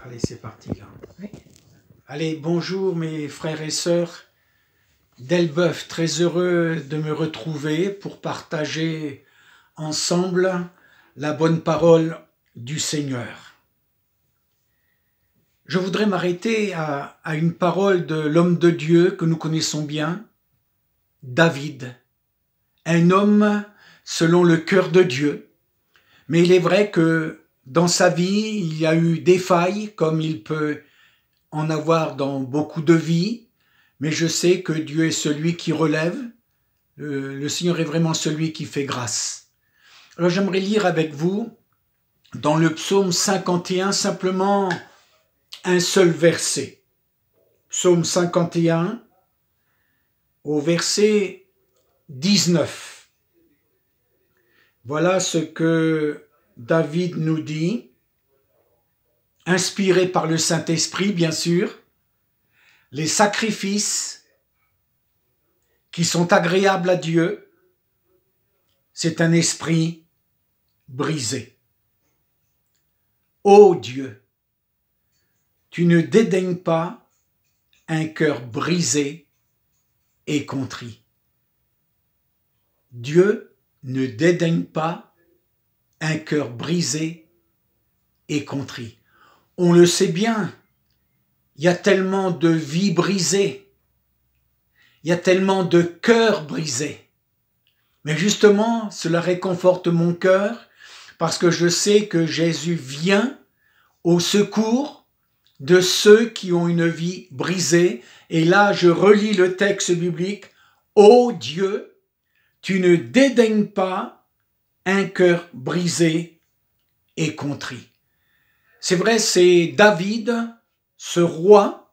Allez, c'est parti là. Oui. Allez, bonjour mes frères et sœurs d'Elbeuf, très heureux de me retrouver pour partager ensemble la bonne parole du Seigneur. Je voudrais m'arrêter à une parole de l'homme de Dieu que nous connaissons bien, David, un homme selon le cœur de Dieu. Mais il est vrai que dans sa vie, il y a eu des failles, comme il peut en avoir dans beaucoup de vies, mais je sais que Dieu est celui qui relève, le Seigneur est vraiment celui qui fait grâce. Alors j'aimerais lire avec vous dans le psaume 51 simplement un seul verset. Psaume 51 au verset 19. Voilà ce que David nous dit, inspiré par le Saint-Esprit, bien sûr. Les sacrifices qui sont agréables à Dieu, c'est un esprit brisé. Ô Dieu, tu ne dédaignes pas un cœur brisé et contrit. Dieu ne dédaigne pas un cœur brisé et contrit. On le sait bien, il y a tellement de vies brisées, il y a tellement de cœurs brisés. Mais justement, cela réconforte mon cœur parce que je sais que Jésus vient au secours de ceux qui ont une vie brisée. Et là, je relis le texte biblique. Ô Dieu, tu ne dédaignes pas un cœur brisé et contrit. C'est vrai, c'est David, ce roi,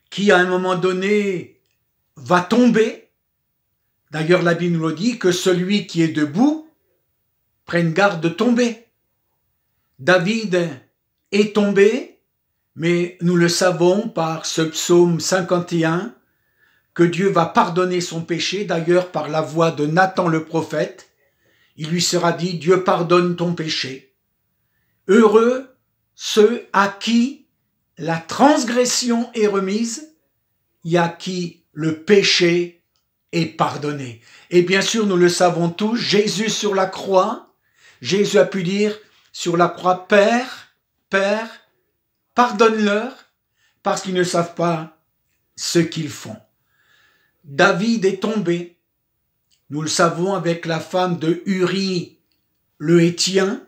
qui à un moment donné va tomber. D'ailleurs, la Bible nous le dit, que celui qui est debout prenne garde de tomber. David est tombé, mais nous le savons par ce psaume 51, que Dieu va pardonner son péché, d'ailleurs par la voix de Nathan le prophète. Il lui sera dit, Dieu pardonne ton péché. Heureux ceux à qui la transgression est remise et à qui le péché est pardonné. Et bien sûr, nous le savons tous, Jésus sur la croix, Jésus a pu dire sur la croix, Père, Père, pardonne-leur parce qu'ils ne savent pas ce qu'ils font. David est tombé, nous le savons avec la femme de Uri le Héthien,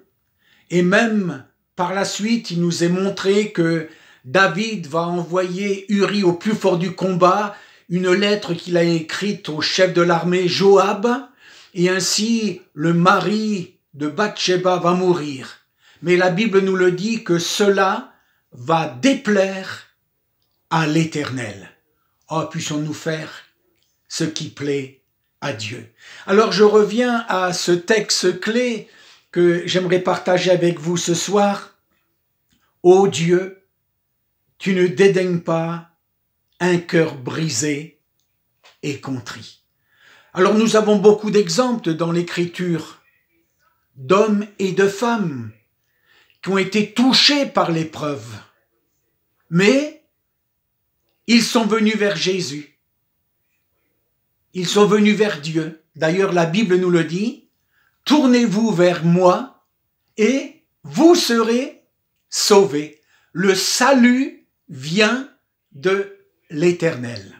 et même par la suite, il nous est montré que David va envoyer Uri au plus fort du combat, une lettre qu'il a écrite au chef de l'armée Joab, et ainsi le mari de Bathsheba va mourir. Mais la Bible nous le dit que cela va déplaire à l'Éternel. Oh, puissions-nous faire ce qui plaît à Dieu. Alors je reviens à ce texte clé que j'aimerais partager avec vous ce soir. Ô Dieu, tu ne dédaignes pas un cœur brisé et contrit. Alors nous avons beaucoup d'exemples dans l'Écriture d'hommes et de femmes qui ont été touchés par l'épreuve, mais ils sont venus vers Jésus. Ils sont venus vers Dieu. D'ailleurs, la Bible nous le dit, « Tournez-vous vers moi et vous serez sauvés. » Le salut vient de l'Éternel.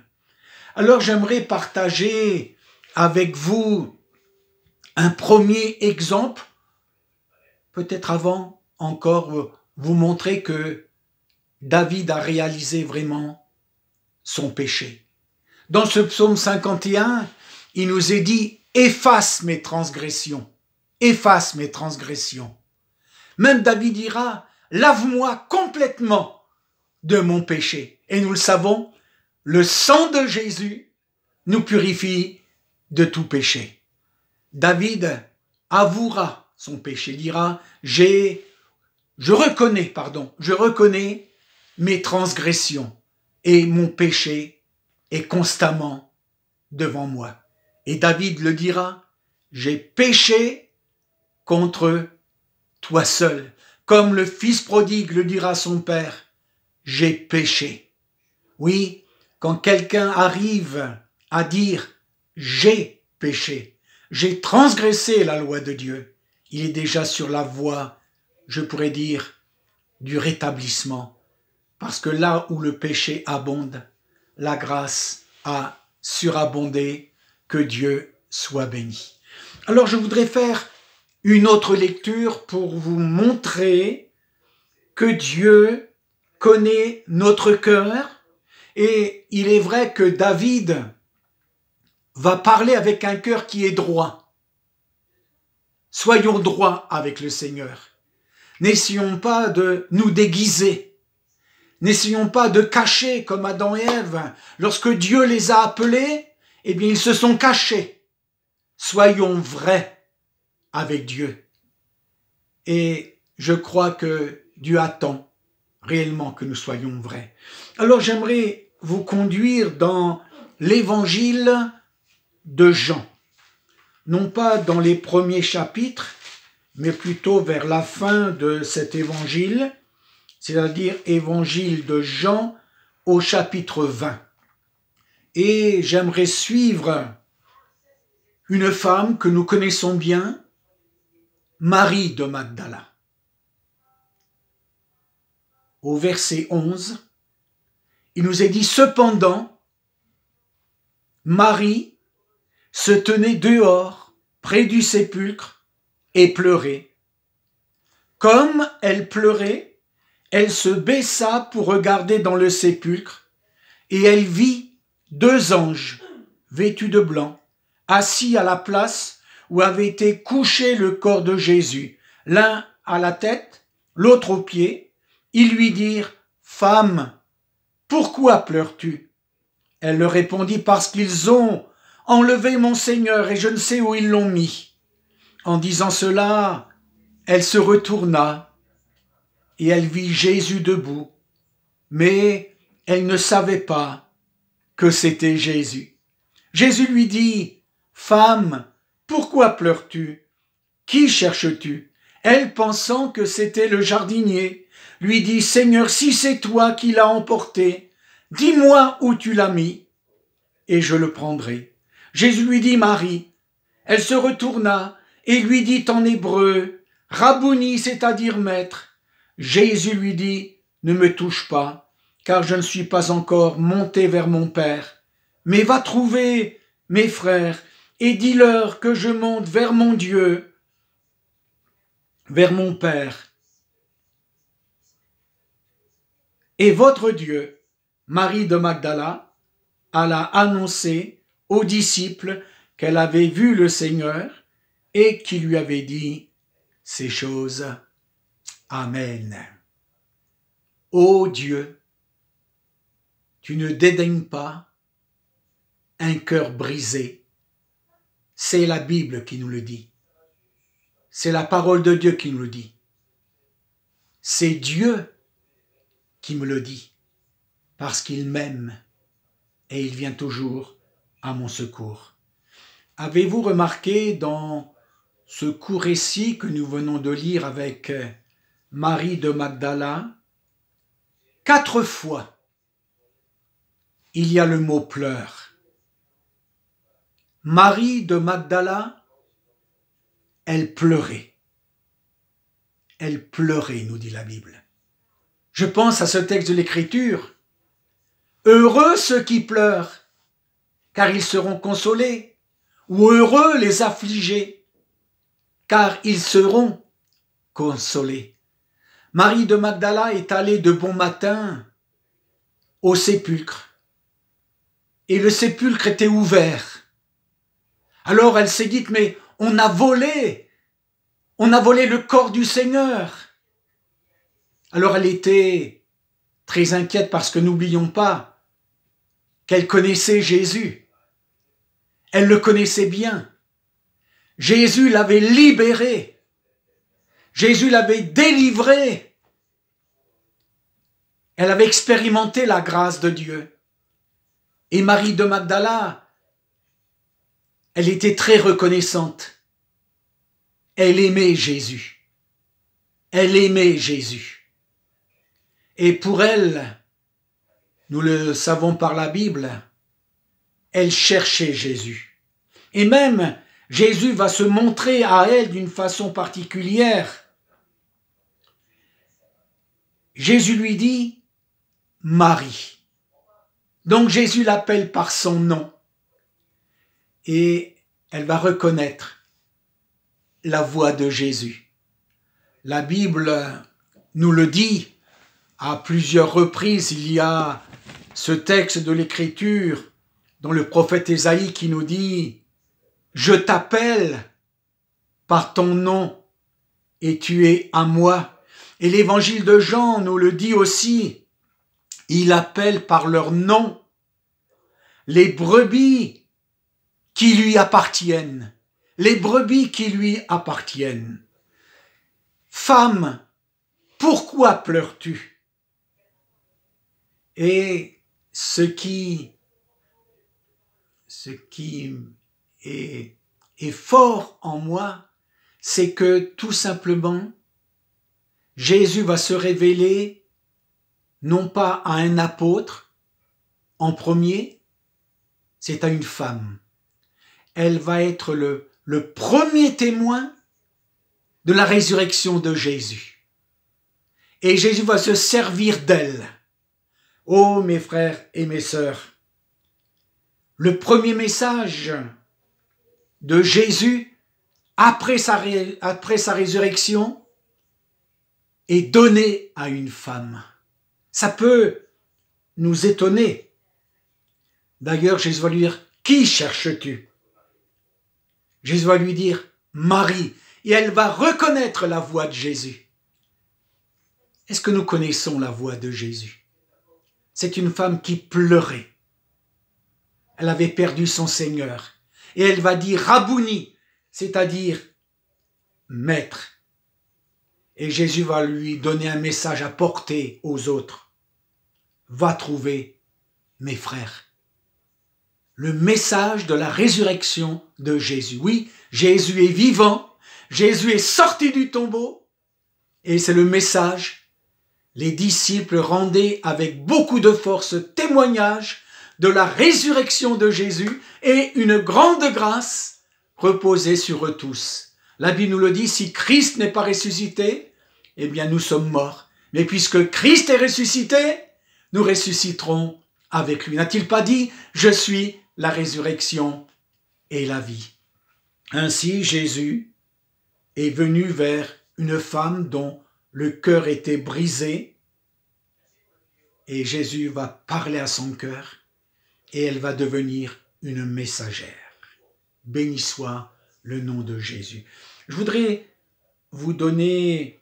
Alors, j'aimerais partager avec vous un premier exemple, peut-être avant encore vous montrer que David a réalisé vraiment son péché. Dans ce psaume 51, il nous est dit « Efface mes transgressions, efface mes transgressions. » Même David dira « Lave-moi complètement de mon péché. » Et nous le savons, le sang de Jésus nous purifie de tout péché. David avouera son péché, dira « Je reconnais mes transgressions et mon péché est constamment devant moi. » Et David le dira, « J'ai péché contre toi seul. » comme le fils prodigue le dira à son père, « J'ai péché ». Oui, quand quelqu'un arrive à dire « J'ai péché », j'ai transgressé la loi de Dieu, il est déjà sur la voie, je pourrais dire, du rétablissement. Parce que là où le péché abonde, la grâce a surabondé, que Dieu soit béni. Alors je voudrais faire une autre lecture pour vous montrer que Dieu connaît notre cœur, et il est vrai que David va parler avec un cœur qui est droit. Soyons droits avec le Seigneur. N'essayons pas de nous déguiser. N'essayons pas de cacher comme Adam et Ève. Lorsque Dieu les a appelés, eh bien ils se sont cachés. Soyons vrais avec Dieu. Et je crois que Dieu attend réellement que nous soyons vrais. Alors j'aimerais vous conduire dans l'évangile de Jean. Non pas dans les premiers chapitres, mais plutôt vers la fin de cet évangile, c'est-à-dire évangile de Jean au chapitre 20. Et j'aimerais suivre une femme que nous connaissons bien, Marie de Magdala. Au verset 11, il nous est dit « Cependant, Marie se tenait dehors, près du sépulcre, et pleurait. Comme elle pleurait, elle se baissa pour regarder dans le sépulcre, et elle vit 2 anges, vêtus de blanc, assis à la place où avait été couché le corps de Jésus, l'un à la tête, l'autre aux pieds. Ils lui dirent « Femme, pourquoi pleures-tu » Elle leur répondit « Parce qu'ils ont enlevé mon Seigneur et je ne sais où ils l'ont mis. » En disant cela, elle se retourna et elle vit Jésus debout, mais elle ne savait pas que c'était Jésus. Jésus lui dit « Femme, pourquoi pleures-tu? Qui cherches-tu » Elle, pensant que c'était le jardinier, lui dit « Seigneur, si c'est toi qui l'as emporté, dis-moi où tu l'as mis, et je le prendrai. » Jésus lui dit « Marie ». Elle se retourna et lui dit en hébreu « Rabouni », c'est-à-dire maître. Jésus lui dit « Ne me touche pas, car je ne suis pas encore monté vers mon Père, mais va trouver mes frères et dis-leur que je monte vers mon Dieu, vers mon Père. Et votre Dieu, Marie de Magdala, alla annoncer aux disciples qu'elle avait vu le Seigneur et qui lui avait dit ces choses. Amen. Ô Dieu, tu ne dédaignes pas un cœur brisé. C'est la Bible qui nous le dit. C'est la parole de Dieu qui nous le dit. C'est Dieu qui me le dit, parce qu'il m'aime et il vient toujours à mon secours. Avez-vous remarqué dans ce court récit que nous venons de lire avec Marie de Magdala, 4 fois, il y a le mot pleure. Marie de Magdala, elle pleurait. Elle pleurait, nous dit la Bible. Je pense à ce texte de l'Écriture. Heureux ceux qui pleurent, car ils seront consolés. Ou heureux les affligés, car ils seront consolés. Marie de Magdala est allée de bon matin au sépulcre. Et le sépulcre était ouvert. Alors elle s'est dit, mais on a volé le corps du Seigneur. Alors elle était très inquiète parce que n'oublions pas qu'elle connaissait Jésus. Elle le connaissait bien. Jésus l'avait libéré. Jésus l'avait délivré. Elle avait expérimenté la grâce de Dieu. Et Marie de Magdala, elle était très reconnaissante. Elle aimait Jésus. elle aimait Jésus. Et pour elle, nous le savons par la Bible, elle cherchait Jésus. Et même, Jésus va se montrer à elle d'une façon particulière. Jésus lui dit « Marie ». Donc Jésus l'appelle par son nom. Et elle va reconnaître la voix de Jésus. La Bible nous le dit à plusieurs reprises. Il y a ce texte de l'Écriture dans le prophète Ésaïe qui nous dit « Je t'appelle par ton nom et tu es à moi ». Et l'évangile de Jean nous le dit aussi. Il appelle par leur nom les brebis qui lui appartiennent. Les brebis qui lui appartiennent. Femme, pourquoi pleures-tu? Et ce qui est fort en moi, c'est que tout simplement, Jésus va se révéler non pas à un apôtre en premier, c'est à une femme. Elle va être le premier témoin de la résurrection de Jésus. Et Jésus va se servir d'elle. Oh mes frères et mes sœurs, le premier message de Jésus après sa résurrection est donné à une femme. Ça peut nous étonner. D'ailleurs, Jésus va lui dire « Qui cherches-tu » Jésus va lui dire « Marie ». Et elle va reconnaître la voix de Jésus. Est-ce que nous connaissons la voix de Jésus? C'est une femme qui pleurait. Elle avait perdu son Seigneur. Et elle va dire « Rabouni », c'est-à-dire « Maître ». Et Jésus va lui donner un message à porter aux autres. Va trouver mes frères. Le message de la résurrection de Jésus. Oui, Jésus est vivant. Jésus est sorti du tombeau. Et c'est le message. Les disciples rendaient avec beaucoup de force témoignage de la résurrection de Jésus et une grande grâce reposait sur eux tous. La Bible nous le dit, si Christ n'est pas ressuscité, eh bien nous sommes morts. Mais puisque Christ est ressuscité, nous ressusciterons avec lui. N'a-t-il pas dit « Je suis la résurrection et la vie ». Ainsi, Jésus est venu vers une femme dont le cœur était brisé et Jésus va parler à son cœur et elle va devenir une messagère. Béni soit le nom de Jésus. Je voudrais vous donner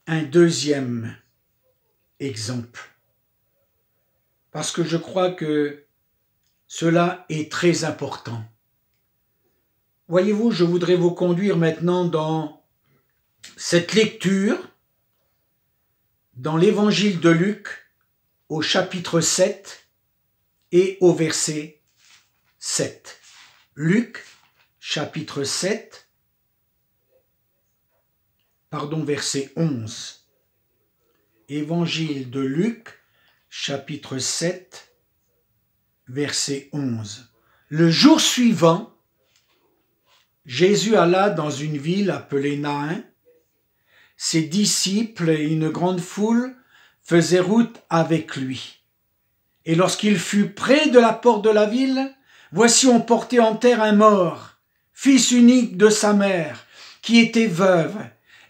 un deuxième exemple parce que je crois que cela est très important. Voyez-vous, je voudrais vous conduire maintenant dans cette lecture dans l'évangile de Luc au chapitre 7 et au verset 7. Luc, chapitre 7, verset 11. Évangile de Luc, chapitre 7, verset 11. Le jour suivant, Jésus alla dans une ville appelée Naïn. Ses disciples et une grande foule faisaient route avec lui. Et lorsqu'il fut près de la porte de la ville, voici on portait en terre un mort, fils unique de sa mère, qui était veuve,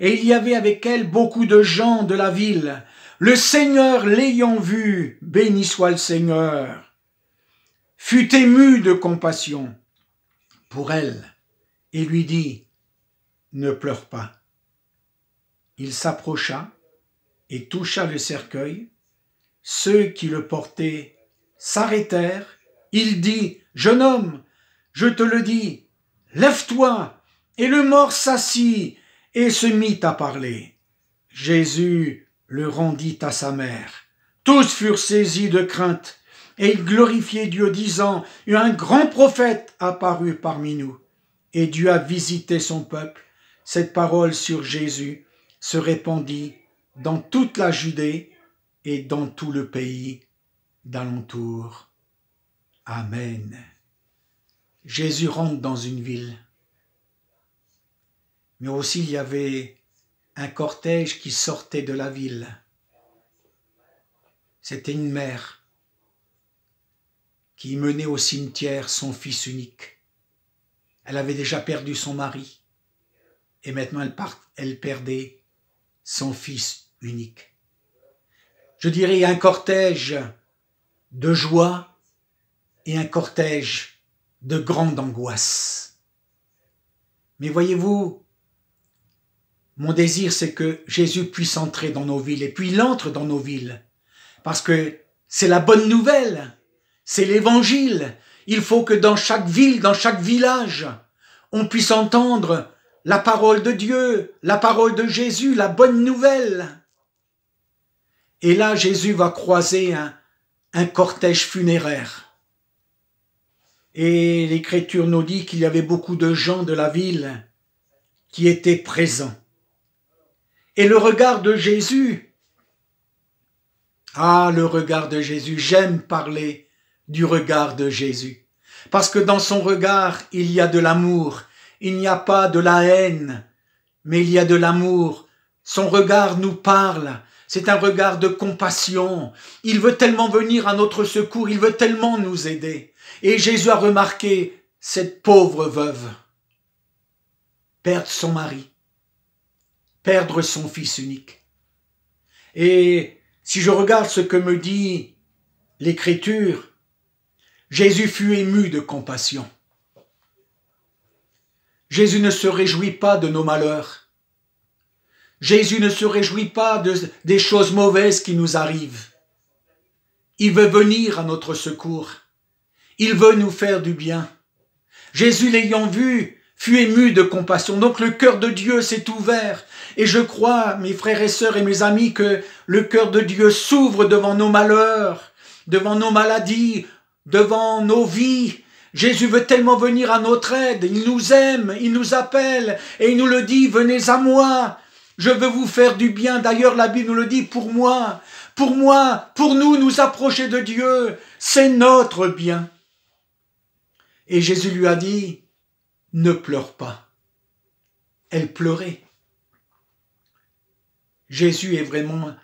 et il y avait avec elle beaucoup de gens de la ville. Le Seigneur, l'ayant vu, béni soit le Seigneur, fut ému de compassion pour elle et lui dit « Ne pleure pas ». Il s'approcha et toucha le cercueil. Ceux qui le portaient s'arrêtèrent. Il dit « Jeune homme, je te le dis, lève-toi ». Et le mort s'assit et se mit à parler. Jésus le rendit à sa mère. Tous furent saisis de crainte et ils glorifiaient Dieu, disant « Un grand prophète apparut parmi nous. » Et Dieu a visité son peuple. Cette parole sur Jésus se répandit dans toute la Judée et dans tout le pays d'alentour. Amen. Jésus rentre dans une ville. Mais aussi il y avait un cortège qui sortait de la ville. C'était une mère qui menait au cimetière son fils unique. Elle avait déjà perdu son mari et maintenant elle perdait son fils unique. Je dirais un cortège de joie et un cortège de grande angoisse. Mais voyez-vous, mon désir c'est que Jésus puisse entrer dans nos villes et puis il entre dans nos villes parce que c'est la bonne nouvelle, c'est l'évangile. Il faut que dans chaque ville, dans chaque village, on puisse entendre la parole de Dieu, la parole de Jésus, la bonne nouvelle. Et là, Jésus va croiser un cortège funéraire. Et l'Écriture nous dit qu'il y avait beaucoup de gens de la ville qui étaient présents. Et le regard de Jésus, le regard de Jésus, j'aime parler du regard de Jésus. Parce que dans son regard, il y a de l'amour. Il n'y a pas de la haine, mais il y a de l'amour. Son regard nous parle. C'est un regard de compassion. Il veut tellement venir à notre secours. Il veut tellement nous aider. Et Jésus a remarqué cette pauvre veuve perdre son mari, perdre son fils unique. Et si je regarde ce que me dit l'Écriture, Jésus fut ému de compassion. Jésus ne se réjouit pas de nos malheurs. Jésus ne se réjouit pas des choses mauvaises qui nous arrivent. Il veut venir à notre secours. Il veut nous faire du bien. Jésus, l'ayant vu, fut ému de compassion. Donc le cœur de Dieu s'est ouvert. Et je crois, mes frères et sœurs et mes amis, que le cœur de Dieu s'ouvre devant nos malheurs, devant nos maladies, devant nos vies. Jésus veut tellement venir à notre aide. Il nous aime, il nous appelle et il nous le dit, venez à moi. Je veux vous faire du bien. D'ailleurs, la Bible nous le dit, pour moi, pour nous approcher de Dieu, c'est notre bien. Et Jésus lui a dit, ne pleure pas. Elle pleurait. Jésus est vraiment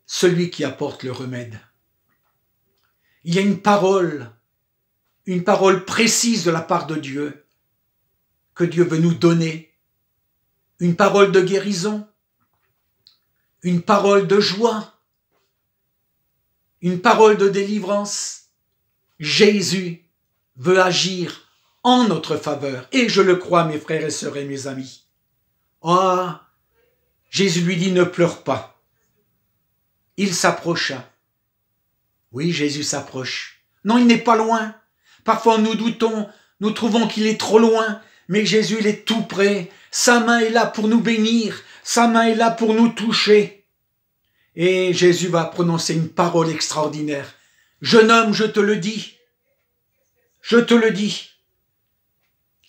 celui qui apporte le remède. Il y a une parole précise de la part de Dieu, que Dieu veut nous donner, une parole de guérison, une parole de joie, une parole de délivrance. Jésus veut agir en notre faveur, et je le crois, mes frères et sœurs et mes amis. Jésus lui dit, ne pleure pas. Il s'approcha. Oui, Jésus s'approche. Non, il n'est pas loin. Parfois nous doutons, nous trouvons qu'il est trop loin, mais Jésus il est tout près. Sa main est là pour nous bénir, sa main est là pour nous toucher. Et Jésus va prononcer une parole extraordinaire. Jeune homme, je te le dis,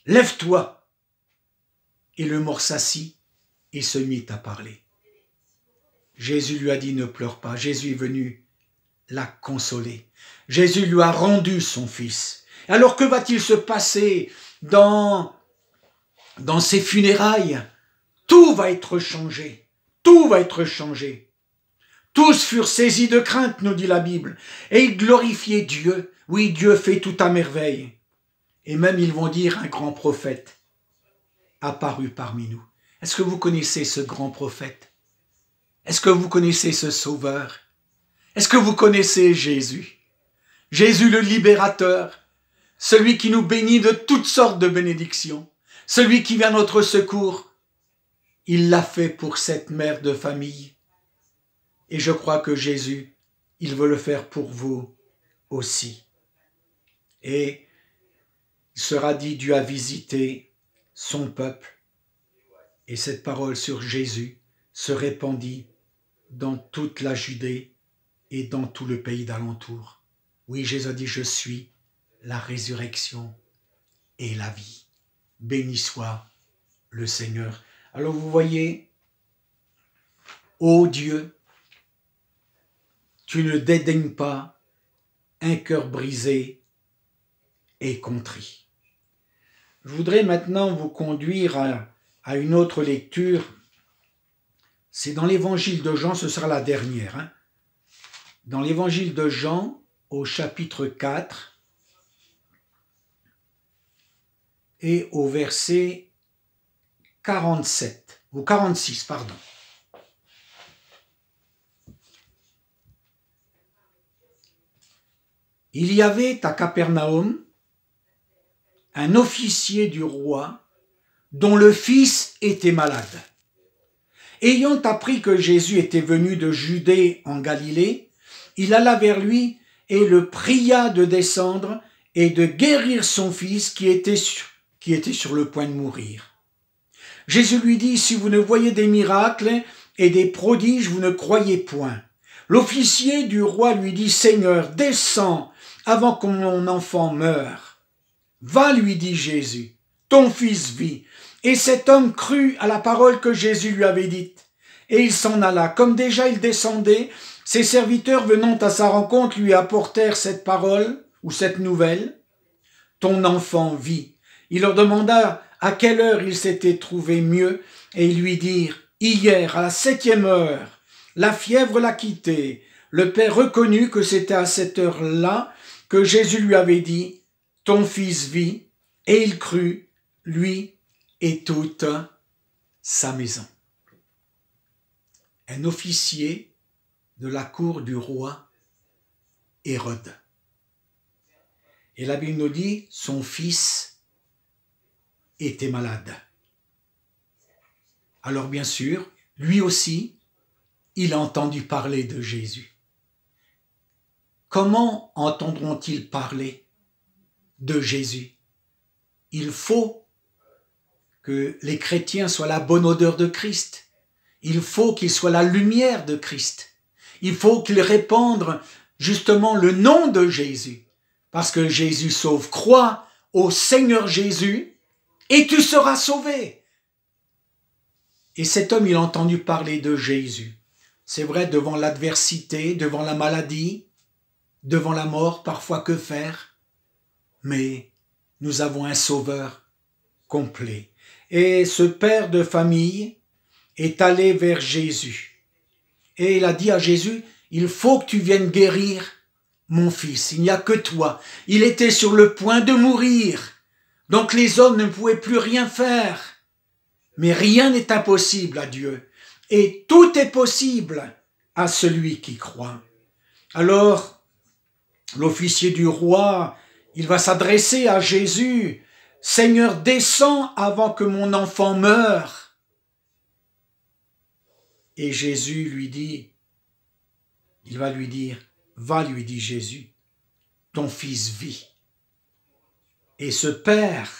lève-toi. Et le mort s'assit et se mit à parler. Jésus lui a dit, ne pleure pas. Jésus est venu la consoler. Jésus lui a rendu son fils. Alors que va-t-il se passer dans ces funérailles? Tout va être changé. Tout va être changé. Tous furent saisis de crainte, nous dit la Bible, et ils glorifiaient Dieu. Oui, Dieu fait tout à merveille. Et même ils vont dire, un grand prophète apparu parmi nous. Est-ce que vous connaissez ce grand prophète? Est-ce que vous connaissez ce sauveur? Est-ce que vous connaissez Jésus? Jésus le libérateur, celui qui nous bénit de toutes sortes de bénédictions, celui qui vient à notre secours. Il l'a fait pour cette mère de famille. Et je crois que Jésus, il veut le faire pour vous aussi. Et il sera dit, Dieu a visité son peuple. Et cette parole sur Jésus se répandit dans toute la Judée et dans tout le pays d'alentour. Oui, Jésus a dit, je suis la résurrection et la vie. Béni soit le Seigneur. Alors vous voyez, Ô Dieu, tu ne dédaignes pas un cœur brisé et contrit. Je voudrais maintenant vous conduire à une autre lecture. C'est dans l'évangile de Jean, ce sera la dernière. Dans l'évangile de Jean, au chapitre 4, et au verset 47, ou 46, pardon. Il y avait à Capernaum un officier du roi dont le fils était malade. Ayant appris que Jésus était venu de Judée en Galilée, il alla vers lui et le pria de descendre et de guérir son fils qui était sur le point de mourir. Jésus lui dit, si vous ne voyez des miracles et des prodiges, vous ne croyez point. L'officier du roi lui dit, Seigneur, descends avant que mon enfant meure. Va, lui dit Jésus, ton fils vit. Et cet homme crut à la parole que Jésus lui avait dite. Et il s'en alla. Comme déjà il descendait, ses serviteurs venant à sa rencontre lui apportèrent cette parole ou cette nouvelle. Ton enfant vit. Il leur demanda à quelle heure il s'était trouvé mieux et ils lui dirent, hier à la 7e heure, la fièvre l'a quitté. Le père reconnut que c'était à cette heure-là que Jésus lui avait dit, ton fils vit, et il crut, lui et toute sa maison. Un officier de la cour du roi Hérode. Et la Bible nous dit, son fils était malade. Alors bien sûr, lui aussi, il a entendu parler de Jésus. Comment entendront-ils parler de Jésus? Il faut que les chrétiens soient la bonne odeur de Christ. Il faut qu'ils soient la lumière de Christ. Il faut qu'ils répandent justement le nom de Jésus. Parce que Jésus sauve. Crois au Seigneur Jésus et tu seras sauvé. Et cet homme, il a entendu parler de Jésus. C'est vrai, devant l'adversité, devant la maladie, devant la mort, parfois que faire? Mais nous avons un sauveur complet. Et ce père de famille est allé vers Jésus. Et il a dit à Jésus, il faut que tu viennes guérir mon fils. Il n'y a que toi. Il était sur le point de mourir. Donc les hommes ne pouvaient plus rien faire. Mais rien n'est impossible à Dieu. Et tout est possible à celui qui croit. Alors, l'officier du roi, il va s'adresser à Jésus. Seigneur, descends avant que mon enfant meure. Et Jésus lui dit, il va lui dire, va, lui dit Jésus, ton fils vit. Et ce père,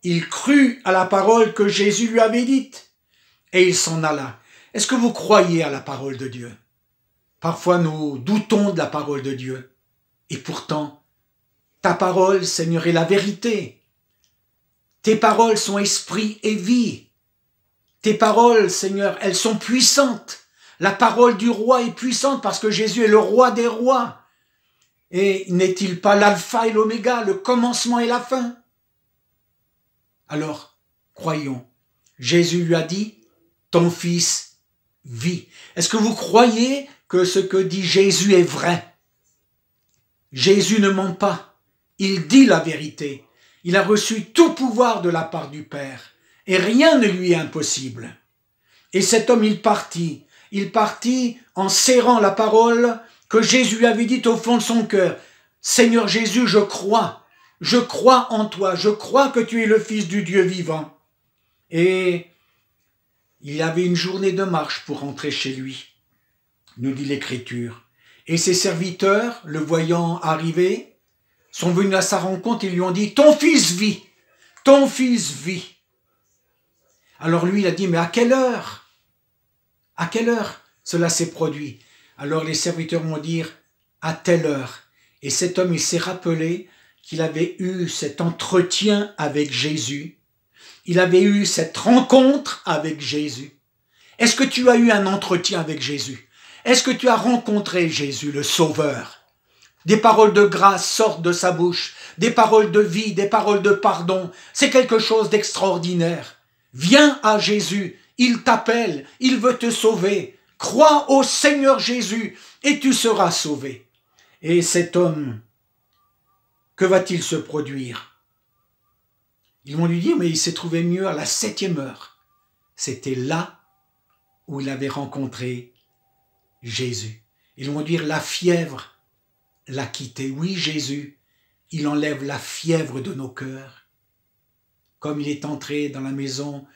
il crut à la parole que Jésus lui avait dite. Et il s'en alla. Est-ce que vous croyez à la parole de Dieu? Parfois nous doutons de la parole de Dieu. Et pourtant, ta parole, Seigneur, est la vérité. Tes paroles sont esprit et vie. Tes paroles, Seigneur, elles sont puissantes. La parole du roi est puissante parce que Jésus est le roi des rois. Et n'est-il pas l'alpha et l'oméga, le commencement et la fin? Alors, croyons. Jésus lui a dit, ton fils vit. Est-ce que vous croyez que ce que dit Jésus est vrai? Jésus ne ment pas. Il dit la vérité. Il a reçu tout pouvoir de la part du Père. Et rien ne lui est impossible. Et cet homme, il partit. Il partit en serrant la parole que Jésus lui avait dite au fond de son cœur. Seigneur Jésus, je crois en toi, je crois que tu es le Fils du Dieu vivant. Et il y avait une journée de marche pour rentrer chez lui, nous dit l'Écriture. Et ses serviteurs, le voyant arriver, sont venus à sa rencontre et lui ont dit, ton fils vit, ton fils vit. Alors lui, il a dit, mais à quelle heure? À quelle heure cela s'est produit? Alors les serviteurs vont dire, à telle heure. Et cet homme, il s'est rappelé qu'il avait eu cet entretien avec Jésus. Il avait eu cette rencontre avec Jésus. Est-ce que tu as eu un entretien avec Jésus? Est-ce que tu as rencontré Jésus, le Sauveur? Des paroles de grâce sortent de sa bouche, des paroles de vie, des paroles de pardon. C'est quelque chose d'extraordinaire. Viens à Jésus, il t'appelle, il veut te sauver. Crois au Seigneur Jésus et tu seras sauvé. Et cet homme, que va-t-il se produire? Ils vont lui dire, mais il s'est trouvé mieux à la 7e heure. C'était là où il avait rencontré Jésus. Ils vont dire, la fièvre l'a quitté. Oui, Jésus, il enlève la fièvre de nos cœurs. Comme il est entré dans la maison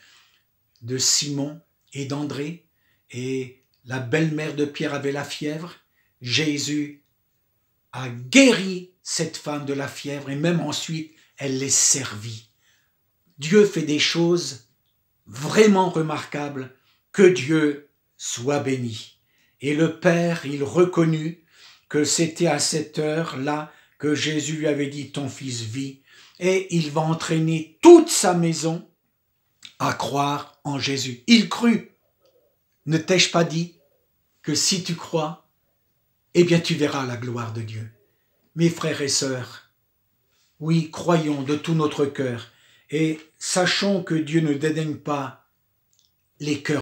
de Simon et d'André, et la belle-mère de Pierre avait la fièvre, Jésus a guéri cette femme de la fièvre, et même ensuite, elle les servit. Dieu fait des choses vraiment remarquables, que Dieu soit béni. Et le Père, il reconnut que c'était à cette heure-là que Jésus lui avait dit « ton fils vit ». Et il va entraîner toute sa maison à croire en Jésus. Il crut. Ne t'ai-je pas dit que si tu crois, eh bien tu verras la gloire de Dieu. Mes frères et sœurs, oui, croyons de tout notre cœur et sachons que Dieu ne dédaigne pas les cœurs